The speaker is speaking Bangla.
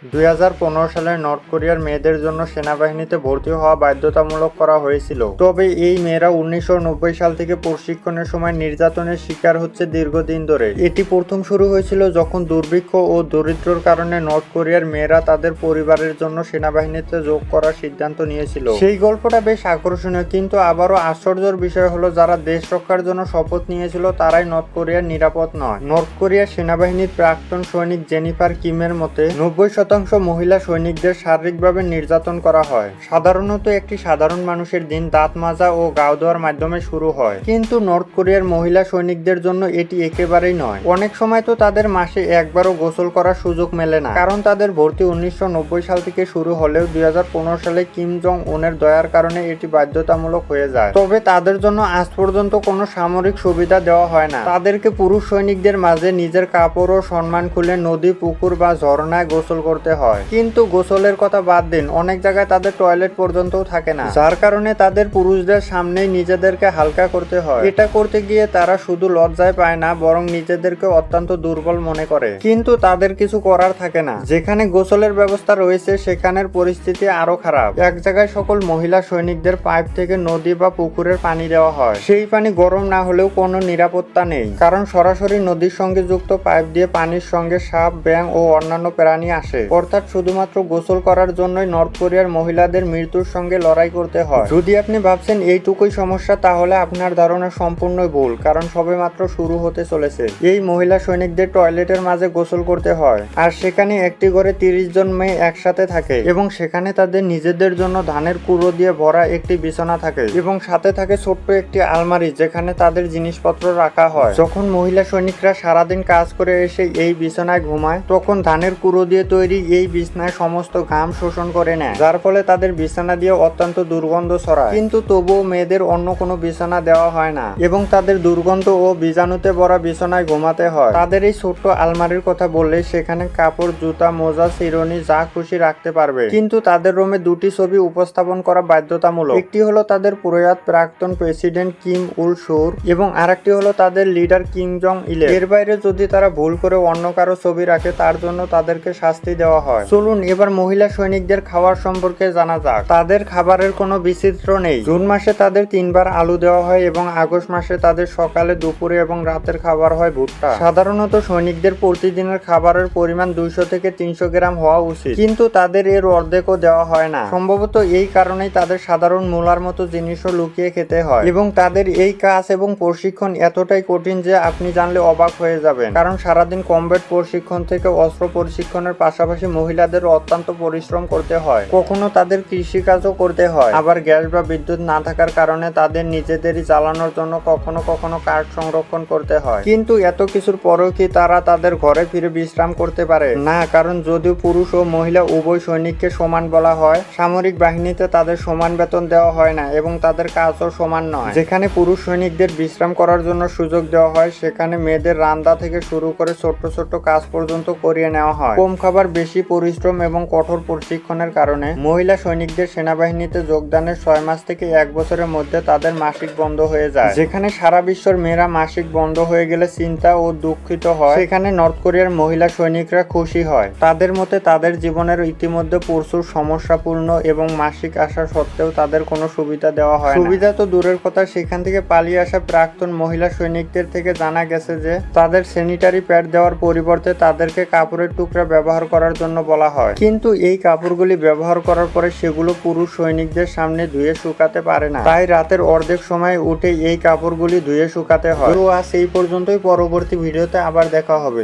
2015 সালে নর্থ কোরিয়ার মেয়েদের জন্য সেনাবাহিনীতে ভর্তি হওয়া বাধ্যতামূলক করা হয়েছিল। তবে এই মেয়েরা 1990 সাল থেকে প্রশিক্ষণের সময় নির্যাতনের শিকার হচ্ছে দীর্ঘদিন ধরে। এটি প্রথম শুরু হয়েছিল যখন দুর্ভিক্ষ ও দরিদ্রর কারণে নর্থ কোরিয়ার মেয়েরা তাদের পরিবারের জন্য সেনাবাহিনীতে যোগ করার সিদ্ধান্ত নিয়েছিল। সেই গল্পটা বেশ আকর্ষণীয়, কিন্তু আবারও আশ্চর্যের বিষয় হলো যারা দেশ রক্ষার জন্য শপথ নিয়েছিল তারাই নর্থ কোরিয়ার নিরাপদ নয়। নর্থ কোরিয়ার সেনাবাহিনীর প্রাক্তন সৈনিক জেনিফার কিমের মতে 90% মহিলা সৈনিকদের শারীরিকভাবে নির্যাতন করা হয়। সাধারণত একটি সাধারণ মানুষের দিন দাঁত মাজা ও গাও দেওয়ার মাধ্যমে শুরু হয়, কিন্তু নর্থ কোরিয়ার মহিলা সৈনিকদের জন্য এটি একেবারেই নয়। অনেক সময় তো তাদের মাসে একবারও গোসল করার সুযোগ মেলে না, কারণ তাদের ভর্তি 1990 সাল থেকে শুরু হলেও 2015 সালে কিম জং উনের দয়ার কারণে এটি বাধ্যতামূলক হয়ে যায়। তবে তাদের জন্য আজ পর্যন্ত কোনো সামরিক সুবিধা দেওয়া হয় না। তাদেরকে পুরুষ সৈনিকদের মাঝে নিজের কাপড় ও সম্মান খুলে নদী, পুকুর বা ঝর্ণায় গোসল করতে হয়। কিন্তু গোসলের কথা বাদ দিন, অনেক জায়গায় তাদের টয়লেট পর্যন্তও থাকে না, যার কারণে তাদের পুরুষদের সামনেই নিজেদেরকে হালকা করতে হয়। এটা করতে গিয়ে তারা শুধু লজ্জায় পায় না, বরং নিজেদেরকে অত্যন্ত দুর্বল মনে করে। কিন্তু তাদের কিছু করার থাকে না। যেখানে গোসলের ব্যবস্থা রয়েছে সেখানের পরিস্থিতি আরো খারাপ। এক জায়গায় সকল মহিলা সৈনিকদের পাইপ থেকে নদী বা পুকুরের পানি দেওয়া হয়। সেই পানি গরম না হলেও কোনো নিরাপত্তা নেই, কারণ সরাসরি নদীর সঙ্গে যুক্ত পাইপ দিয়ে পানির সঙ্গে সাপ, ব্যাঙ ও অন্যান্য প্রাণী আসে। অর্থাৎ শুধুমাত্র গোসল করার জন্যই নর্থ কোরিয়ার মহিলাদের মৃত্যুর সঙ্গে লড়াই করতে হয়। যদি আপনি ভাবছেন এইটুকুই সমস্যা, তাহলে আপনার ধারণা সম্পূর্ণই ভুল, কারণ সবেমাত্র শুরু হতে চলেছে। এই মহিলা সৈনিকদের টয়লেটের মাঝে গোসল করতে হয়, আর সেখানে একটি ঘরে 30 জন মেয়ে একসাথে থাকে, এবং সেখানে তাদের নিজেদের জন্য ধানের কুড়ো দিয়ে ভরা একটি বিছানা থাকে, এবং সাথে থাকে ছোট্ট একটি আলমারি যেখানে তাদের জিনিসপত্র রাখা হয়। যখন মহিলা সৈনিকরা সারাদিন কাজ করে এসে এই বিছানায় ঘুমায়, তখন ধানের কুড়ো দিয়ে তৈরি এই বিছানায় সমস্ত ঘাম শোষণ করে নেয়, যার ফলে তাদের বিছানা দিয়ে অত্যন্ত দুর্গন্ধ ছড়ায়। কিন্তু তবুও মেয়েদের অন্য কোনো বিছানা দেওয়া হয় না, এবং তাদের দুর্গন্ধ ও বীজাণুতে ভরা বিছানায় ঘুমাতে হয়। তাদের এই ছোট্ট আলমারির কথা বললে সেখানে কাপড়, জুতা, মোজা, চিরুনি যা খুশি রাখতে পারবে, কিন্তু তাদের রুমে দুটি ছবি উপস্থাপন করা বাধ্যতামূলক। একটি হলো তাদের প্রয়াত প্রাক্তন প্রেসিডেন্ট কিম উল সুর, এবং আরেকটি হলো তাদের লিডার কিম জং ইল। এর বাইরে যদি তারা ভুল করে অন্য কারো ছবি রাখে, তার জন্য তাদেরকে শাস্তি দেওয়া হয়। চলুন এবার মহিলা সৈনিকদের খাবার সম্পর্কে জানা যাক। তাদের খাবারের কোনো বিচিত্র নেই। জুন মাসে তাদের 3 বার আলু দেওয়া হয়, এবং আগস্ট মাসে তাদের সকালে, দুপুরে এবং রাতের খাবার হয় ভুট্টা। সাধারণত সৈনিকদের প্রতিদিনের খাবারের পরিমাণ 200 থেকে 300 গ্রাম হওয়া উচিত, কিন্তু তাদের এর অর্ধেকও দেওয়া হয় না। সম্ভবত এই কারণেই তাদের সাধারণ মূলার মতো জিনিসও লুকিয়ে খেতে হয়, এবং তাদের এই কাজ এবং প্রশিক্ষণ এতটাই কঠিন যে আপনি জানলে অবাক হয়ে যাবেন, কারণ সারাদিন কমব্যাট প্রশিক্ষণ থেকে অস্ত্র প্রশিক্ষণের পাশাপাশি মহিলাদের অত্যন্ত পরিশ্রম করতে হয়। কখনো তাদের কৃষিকাজও করতে হয়, আবার গ্যাস বা বিদ্যুৎ না থাকার কারণে তাদের নিজেদেরই জ্বালানোর জন্য কখনো কখনো কাঠ সংরক্ষণ করতে হয়। কিন্তু এত কিছুর পরেও কি তারা তাদের ঘরে ফিরে বিশ্রাম করতে পারে? না, কারণ যদিও পুরুষ ও মহিলা উভয় সৈনিককে সমান বলা হয়, সামরিক বাহিনীতে তাদের সমান বেতন দেওয়া হয় না, এবং তাদের কাজও সমান নয়। যেখানে পুরুষ সৈনিকদের বিশ্রাম করার জন্য সুযোগ দেওয়া হয়, সেখানে মেয়েদের রান্না থেকে শুরু করে ছোট্ট ছোট্ট কাজ পর্যন্ত করিয়ে নেওয়া হয়। কম খাবার, বেশি পরিশ্রম এবং কঠোর প্রশিক্ষণের কারণে মহিলা সৈনিকদের সেনাবাহিনীতে যোগদানের 6 মাস থেকে 1 বছরের মধ্যে তাদের মাসিক বন্ধ হয়ে যায়। যেখানে সারা বিশ্বের মেয়েরা মাসিক বন্ধ হয়ে গেলে চিন্তা ও দুঃখিত হয়, সেখানে নর্থ কোরিয়ার মহিলা সৈনিকরা খুশি হয়। তাদের মতে তাদের জীবনের ইতিমধ্যে প্রচুর সমস্যাপূর্ণ, এবং মাসিক আসা সত্ত্বেও তাদের কোনো সুবিধা দেওয়া হয় না। সুবিধা তো দূরের কথা, সেখান থেকে পালিয়ে আসা প্রাক্তন মহিলা সৈনিকদের থেকে জানা গেছে যে তাদের স্যানিটারি প্যাড দেওয়ার পরিবর্তে তাদেরকে কাপড়ের টুকরা ব্যবহার করার জন্য বলা হয়। কিন্তু এই কাপড়গুলি ব্যবহার করার পরে সেগুলো পুরুষ সৈনিকদের সামনে ধুয়ে শুকাতে পারে না, তাই রাতের অর্ধেক সময় উঠে এই কাপড়গুলি ধুয়ে শুকাতে হয়। তো আজ এই পর্যন্তই, পরবর্তী ভিডিওতে আবার দেখা হবে।